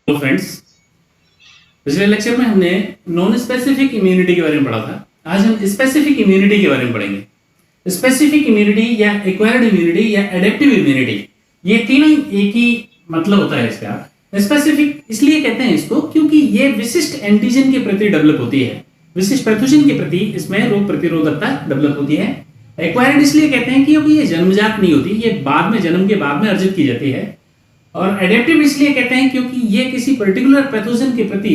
Hello friends, पिछले lecture में हमने नॉन स्पेसिफिक इम्यूनिटी के बारे में पढ़ा था। आज हम स्पेसिफिक इम्यूनिटी के बारे में पढ़ेंगे। स्पेसिफिक इम्यूनिटी या एक्वायर्ड इम्यूनिटी या एडेप्टिव इम्यूनिटी, ये तीनों एक ही मतलब होता है इसका। स्पेसिफिक इसलिए कहते हैं इसको क्योंकि ये विशिष्ट एंटीजन के प्रति डेवलप होती है, विशिष्ट पैथोजन के प्रति इसमें रोग प्रतिरोधकता डेवलप होती है। एक्वायर्ड इसलिए कहते हैं क्योंकि ये जन्मजात नहीं होती, ये बाद में, जन्म के बाद में अर्जित की जाती है। और एडेप्टिव इसलिए कहते हैं क्योंकि ये किसी पर्टिकुलर पैथोजन के प्रति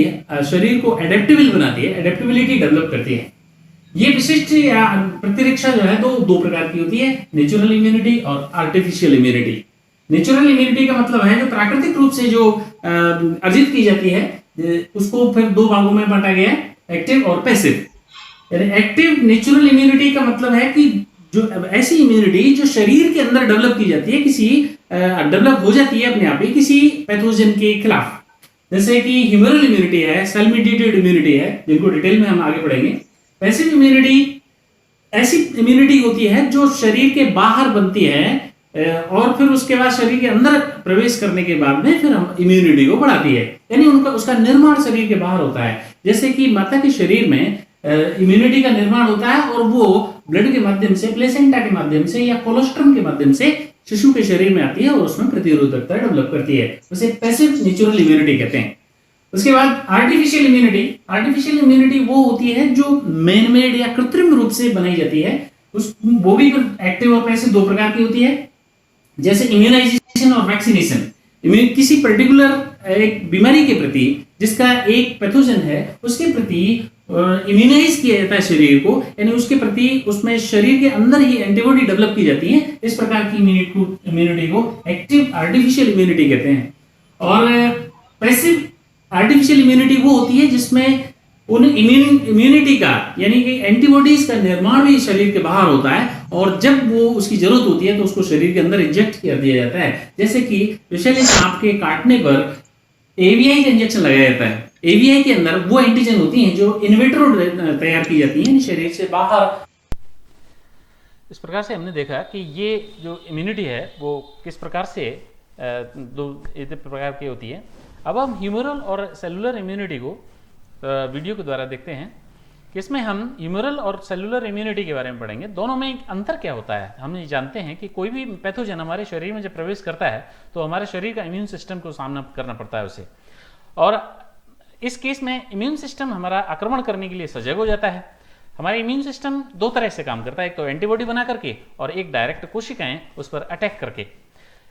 शरीर को एडेप्टेबल बनाती है, एडेप्टेबिलिटी डेवलप करती है। ये विशिष्ट या प्रतिरक्षा जो है दो प्रकार की होती है, नेचुरल इम्यूनिटी और आर्टिफिशियल इम्यूनिटी। नेचुरल इम्यूनिटी का मतलब है जो प्राकृतिक रूप से जो अर्जित की जाती है, उसको फिर दो भागों में बांटा गया है, एक्टिव और पैसिव। एक्टिव नेचुरल इम्यूनिटी का मतलब है कि जो ऐसी इम्यूनिटी जो शरीर के अंदर डेवलप की जाती है, किसी डेवलप हो जाती है अपने आप ही किसी पैथोजन के खिलाफ। जैसे कि ह्यूमरल इम्यूनिटी है, सेल मीडिएटेड इम्यूनिटी है, जिनको डिटेल में हम आगे पढ़ेंगे। पैसिव इम्यूनिटी ऐसी इम्यूनिटी होती है जो शरीर के बाहर बनती है और फिर उसके बाद शरीर के अंदर प्रवेश करने के बाद में फिर हम इम्यूनिटी को बढ़ाती है, यानी उसका निर्माण शरीर के बाहर होता है। जैसे कि माता के शरीर में इम्यूनिटी का निर्माण होता है और वो ब्लड के माध्यम से, प्लेसेंटा के माध्यम से या कोलोस्ट्रम के माध्यम से शिशु के शरीर में आती है और उसमें प्रतिरोधकता डेवलप करती है। उसे पैसिव नेचुरल इम्यूनिटी कहते हैं। उसके बाद आर्टिफिशियल इम्यूनिटी। आर्टिफिशियल इम्यूनिटी वो होती है जो मैन मेड या कृत्रिम रूप से बनाई जाती है। वो भी एक्टिव और पैसिव दो प्रकार की होती है। जैसे इम्यूनाइजेशन और वैक्सीनेशन। किसी पर्टिकुलर एक बीमारी के प्रति, जिसका एक पैथोजन है, उसके प्रति इम्यूनाइज किया जाता है शरीर को, यानी उसके प्रति उसमें शरीर के अंदर ही एंटीबॉडी डेवलप की जाती है। इस प्रकार की इम्यूनिटी को एक्टिव आर्टिफिशियल इम्यूनिटी कहते हैं। और पैसिव आर्टिफिशियल इम्यूनिटी वो होती है जिसमें उन इम्यूनिटी का, यानी कि एंटीबॉडीज का निर्माण भी शरीर के बाहर होता है और जब वो उसकी जरूरत होती है तो उसको शरीर के अंदर इंजेक्ट कर दिया जाता है। जैसे कि विषैले सांप के काटने पर एवीआई का इंजेक्शन लगाया जाता है। एवीआई के अंदर वो एंटीजन होती हैं जो इनविट्रो तैयार की जाती हैं, शरीर से बाहर। इस प्रकार से हमने देखा कि ये जो इम्यूनिटी है वो किस प्रकार से दो प्रकार की होती है। अब हम ह्यूमरल और सेलुलर इम्यूनिटी को वीडियो के द्वारा देखते हैं कि इसमें हम ह्यूमरल और सेलुलर इम्यूनिटी के बारे में पढ़ेंगे। दोनों में अंतर क्या होता है। हम ये जानते हैं कि कोई भी पैथोजन हमारे शरीर में जब प्रवेश करता है तो हमारे शरीर का इम्यून सिस्टम को सामना करना पड़ता है उसे, और इस केस में इम्यून सिस्टम हमारा आक्रमण करने के लिए सजग हो जाता है। हमारा इम्यून सिस्टम दो तरह से काम करता है, एक तो एंटीबॉडी बना करके और एक डायरेक्ट कोशिकाएं उस पर अटैक करके।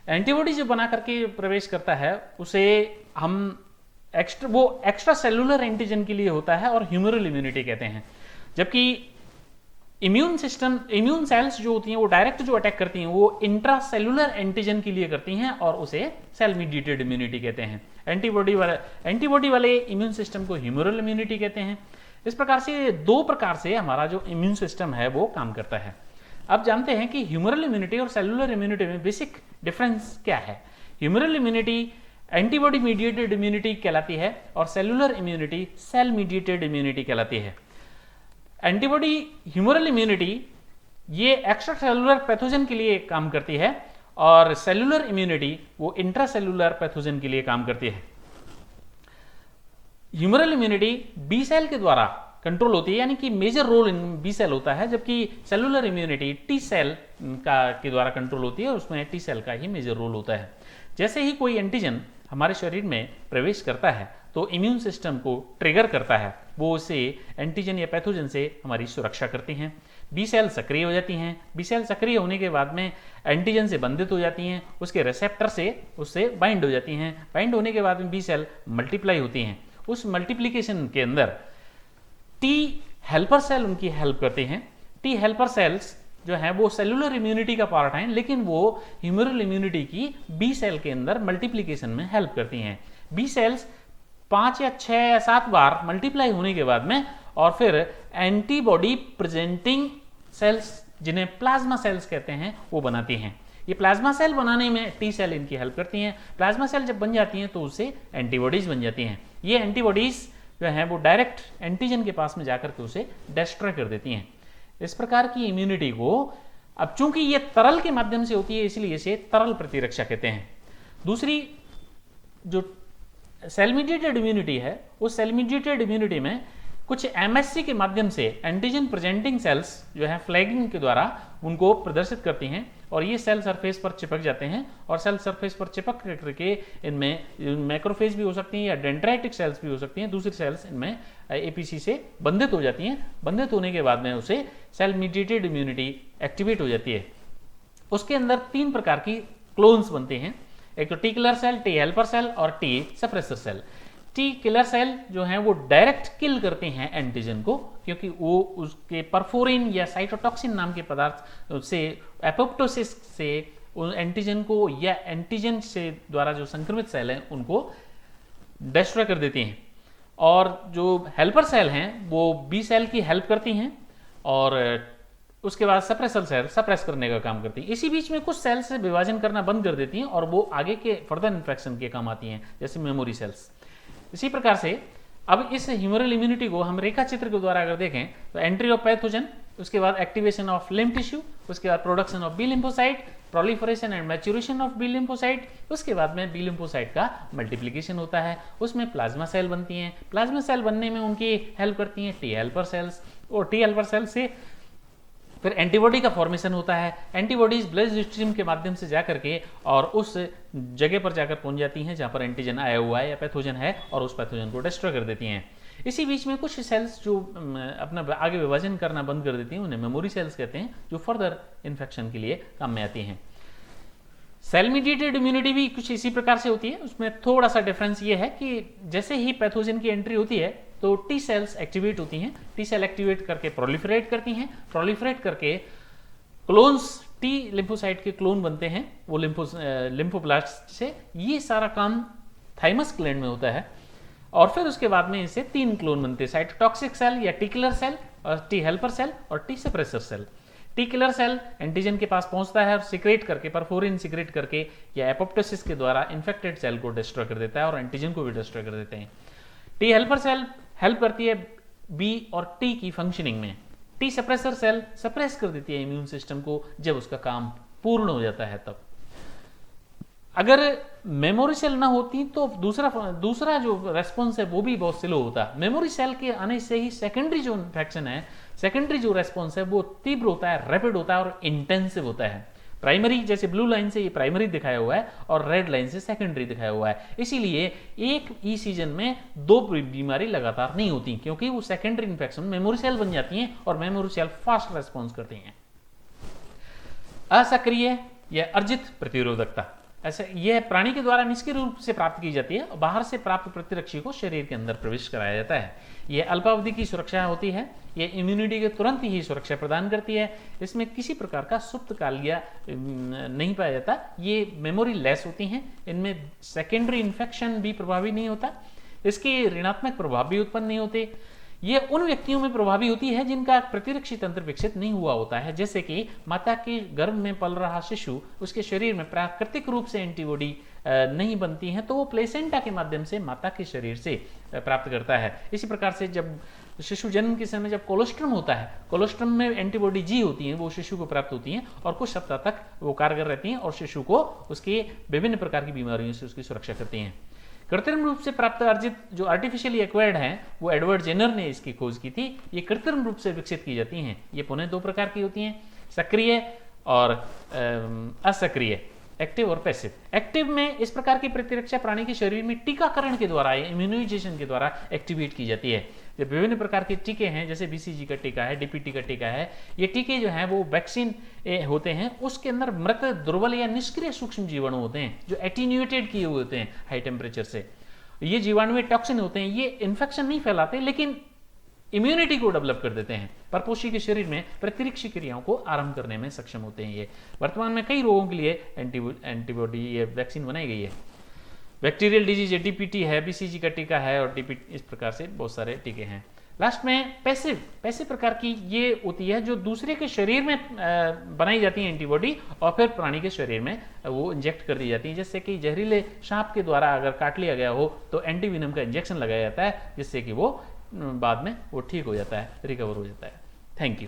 एंटीबॉडी जो बना करके प्रवेश करता है उसे हम एक्स्ट्रा सेलुलर एंटीजन के लिए होता है और ह्यूमरल इम्यूनिटी कहते हैं। जबकि इम्यून सेल्स जो होती हैं वो डायरेक्ट जो अटैक करती हैं वो इंट्रा सेलुलर एंटीजन के लिए करती हैं और उसे सेल मीडिएटेड इम्यूनिटी कहते हैं। एंटीबॉडी वाले इम्यून सिस्टम को ह्यूमरल इम्यूनिटी कहते हैं। इस प्रकार से दो प्रकार से हमारा जो इम्यून सिस्टम है वो काम करता है। अब जानते हैं कि ह्यूमरल इम्यूनिटी और सेलुलर इम्यूनिटी में बेसिक डिफरेंस क्या है। Humoral immunity antibody mediated immunity कहलाती है और cellular immunity cell mediated immunity कहलाती है। एंटीबॉडी ह्यूमरल इम्यूनिटी ये एक्स्ट्रा सेलुलर पैथोजन के लिए काम करती है और सेलुलर इम्यूनिटी वो इंट्रासेलुलर पैथोजन के लिए काम करती है। ह्यूमरल इम्यूनिटी बी सेल के द्वारा कंट्रोल होती है, यानी कि major role in B cell होता है, जबकि सेलुलर इम्यूनिटी टी सेल के द्वारा कंट्रोल होती है और उसमें टी सेल का ही मेजर रोल होता है। जैसे ही कोई एंटीजन हमारे शरीर में प्रवेश करता है तो इम्यून सिस्टम को ट्रिगर करता है, वो उसे एंटीजन या पैथोजन से हमारी सुरक्षा करती हैं। बी सेल सक्रिय हो जाती हैं। बी सेल सक्रिय होने के बाद में एंटीजन से बंधित हो जाती हैं, उसके रिसेप्टर से उससे बाइंड हो जाती हैं। बाइंड होने के बाद में बी सेल मल्टीप्लाई होती हैं। उस मल्टीप्लिकेशन के अंदर टी हेल्पर सेल उनकी हेल्प करते हैं। टी हेल्पर सेल्स जो है वो सेलुलर इम्यूनिटी का पार्ट है, लेकिन वो ह्यूमरल इम्यूनिटी की बी सेल के अंदर मल्टीप्लिकेशन में हेल्प करती हैं। बी सेल्स 5 या 6 या 7 बार मल्टीप्लाई होने के बाद में और फिर एंटीबॉडी प्रेजेंटिंग सेल्स, जिन्हें प्लाज्मा सेल्स कहते हैं, वो बनाती हैं। ये प्लाज्मा सेल बनाने में टी सेल इनकी हेल्प करती हैं। प्लाज्मा सेल जब बन जाती हैं तो उससे एंटीबॉडीज बन जाती हैं। ये एंटीबॉडीज जो है वो डायरेक्ट एंटीजन के पास में जाकर के उसे डिस्ट्रॉय कर देती हैं। इस प्रकार की इम्यूनिटी को, अब चूंकि ये तरल के माध्यम से होती है इसलिए इसे तरल प्रतिरक्षा कहते हैं। दूसरी जो सेल मीडिएटेड इम्यूनिटी है, उस सेल मीडिएटेड इम्यूनिटी में कुछ एमएससी के माध्यम से एंटीजन प्रेजेंटिंग सेल्स जो है फ्लैगिंग के द्वारा उनको प्रदर्शित करती हैं और ये सेल सरफेस पर चिपक जाते हैं और सेल सरफेस पर चिपक करके इनमें मैक्रोफेज भी हो सकती हैं या डेंड्राइटिक सेल्स भी हो सकती हैं, दूसरी सेल्स इनमें एपीसी से बंधित हो जाती हैं। बंधित होने के बाद में उसे सेल मीडिएटेड इम्यूनिटी एक्टिवेट हो जाती है। उसके अंदर 3 प्रकार की क्लोन्स बनते हैं, एक तो T killer cell, T helper cell और T suppressor cell. T killer cell जो है वो डायरेक्ट किल करते हैं एंटीजन को, क्योंकि वो उसके परफोरिन या साइटोटॉक्सिन नाम के पदार्थ से एपोप्टोसिस से उन एंटीजन को या एंटीजन से द्वारा जो संक्रमित सेल हैं उनको डिस्ट्रॉय कर देती हैं। और जो हेल्पर सेल हैं वो बी सेल की हेल्प करती हैं और उसके बाद सप्रेसर सेल सप्रेस करने का काम करती है। इसी बीच में कुछ सेल्स से विभाजन करना बंद कर देती हैं और वो आगे के फर्दर इन्फेक्शन के काम आती हैं, जैसे मेमोरी सेल्स। इसी प्रकार से अब इस ह्यूमरल इम्यूनिटी को हम रेखा चित्र के द्वारा अगर देखें तो एंट्री ऑफ पैथोजन, उसके बाद एक्टिवेशन ऑफ लिम्फ टिश्यू, उसके बाद production of B lymphocyte, proliferation and maturation of B lymphocyte, उसके बाद में बी लिम्फोसाइट का मल्टीप्लिकेशन होता है, उसमें प्लाज्मा सेल बनती हैं। प्लाज्मा सेल बनने में उनकी हेल्प करती हैं टी हेल्पर सेल्स और टी हेल्पर सेल से फिर एंटीबॉडी का फॉर्मेशन होता है। एंटीबॉडीज ब्लड स्ट्रीम के माध्यम से जाकर के और उस जगह पर जाकर पहुंच जाती हैं जहां पर एंटीजन आया हुआ है या पैथोजन है और उस पैथोजन को डिस्ट्रॉय कर देती हैं। इसी बीच में कुछ सेल्स जो अपना आगे विभाजन करना बंद कर देती हैं उन्हें मेमोरी सेल्स कहते हैं, जो फर्दर इन्फेक्शन के लिए काम में आती हैं। सेल मीडिएटेड इम्यूनिटी भी कुछ इसी प्रकार से होती है। उसमें थोड़ा सा डिफरेंस ये है कि जैसे ही पैथोजन की एंट्री होती है तो टी सेल्स एक्टिवेट होती हैं, टी सेल एक्टिवेट करके प्रोलिफरेट करती हैं, प्रोलिफरेट करके क्लोन्स टी लिम्फोसाइट के क्लोन बनते हैं वो लिम्फोब्लास्ट से। ये सारा काम थाइमस ग्लैंड में होता है और फिर उसके बाद में इनसे 3 क्लोन बनते हैं, साइटोटॉक्सिक सेल या टी किलर सेल और टी हेल्पर सेल और T suppressor cell. T killer cell antigen के पास पहुंचता है और सिक्रेट करके परफोरिन सिक्रेट करके या एपोप्टोसिस के द्वारा इन्फेक्टेड सेल को डिस्ट्रॉय कर देता है और एंटीजन को भी डिस्ट्रॉय कर देते हैं। टी हेल्पर सेल हेल्प करती है बी और टी की फंक्शनिंग में। टी सप्रेसर सेल सप्रेस कर देती है इम्यून सिस्टम को जब उसका काम पूर्ण हो जाता है तब। अगर मेमोरी सेल ना होती तो दूसरा जो रेस्पॉन्स है वो भी बहुत स्लो होता। मेमोरी सेल के आने से ही सेकेंडरी जो इन्फेक्शन है, सेकेंडरी जो रेस्पॉन्स है वो तीव्र होता है, रैपिड होता है और इंटेंसिव होता है। प्राइमरी जैसे ब्लू लाइन से ये प्राइमरी दिखाया हुआ है और रेड लाइन से सेकेंडरी दिखाया हुआ है। इसीलिए एक ई सीजन में 2 बीमारी लगातार नहीं होती, क्योंकि वो सेकेंडरी इन्फेक्शन मेमोरी सेल बन जाती हैं और मेमोरी सेल फास्ट रेस्पॉन्स करती हैं। असक्रिय या अर्जित प्रतिरोधकता, ऐसे यह प्राणी के द्वारा निष्क्रिय रूप से प्राप्त की जाती है और बाहर से प्राप्त प्रतिरक्षी को शरीर के अंदर प्रवेश कराया जाता है। यह अल्पावधि की सुरक्षा होती है, यह इम्यूनिटी के तुरंत ही सुरक्षा प्रदान करती है। इसमें किसी प्रकार का सुप्त कालिया नहीं पाया जाता, ये मेमोरी लेस होती हैं, इनमें सेकेंडरी इन्फेक्शन भी प्रभावी नहीं होता, इसके ऋणात्मक प्रभाव भी उत्पन्न नहीं होते। ये उन व्यक्तियों में प्रभावी होती है जिनका प्रतिरक्षी तंत्र विकसित नहीं हुआ होता है, जैसे कि माता के गर्भ में पल रहा शिशु, उसके शरीर में प्राकृतिक रूप से एंटीबॉडी नहीं बनती हैं तो वो प्लेसेंटा के माध्यम से माता के शरीर से प्राप्त करता है। इसी प्रकार से जब शिशु जन्म के समय जब कोलोस्ट्रम होता है, कोलोस्ट्रम में एंटीबॉडी जी होती हैं, वो शिशु को प्राप्त होती हैं और कुछ सप्ताह तक वो कारगर रहती हैं और शिशु को उसके विभिन्न प्रकार की बीमारियों से उसकी सुरक्षा करती हैं। कृत्रिम रूप से प्राप्त अर्जित जो आर्टिफिशियली एक्वायर्ड हैं वो एडवर्ड जेनर ने इसकी खोज की थी। ये कृत्रिम रूप से विकसित की जाती हैं। ये पुनः 2 प्रकार की होती हैं, सक्रिय और असक्रिय, एक्टिव और पैसिव। एक्टिव में इस प्रकार की प्रतिरक्षा प्राणी के शरीर में टीकाकरण के द्वारा, इम्यूनाइजेशन के द्वारा एक्टिवेट की जाती है। जब विभिन्न प्रकार के टीके हैं, जैसे बीसीजी का टीका है, डीपीटी का टीका है, ये टीके जो हैं वो वैक्सीन होते हैं, उसके अंदर मृत, दुर्बल या निष्क्रिय सूक्ष्म जीवाणु होते हैं जो एटीन्यूएटेड किए हुए होते हैं हाई टेम्परेचर से। ये जीवाणु टॉक्सिन होते हैं, ये इन्फेक्शन नहीं फैलाते लेकिन इम्यूनिटी को डेवलप कर देते हैं, परपोषी के शरीर में प्रतिरक्षी क्रियाओं को आरंभ करने में सक्षम होते हैं। ये वर्तमान में कई रोगों के लिए एंटीबॉडी ये वैक्सीन बनाई गई है। बैक्टीरियल डिजीज डीपीटी है, बीसीजी का टीका है और डीपीटी, इस प्रकार से बहुत सारे टीके हैं। लास्ट में पैसिव प्रकार की ये होती है जो दूसरे के शरीर में बनाई जाती है एंटीबॉडी और फिर प्राणी के शरीर में वो इंजेक्ट कर दी जाती है। जैसे कि जहरीले सांप के द्वारा अगर काट लिया गया हो तो एंटीविनम का इंजेक्शन लगाया जाता है, जिससे कि वो बाद में वो ठीक हो जाता है, रिकवर हो जाता है। Thank you.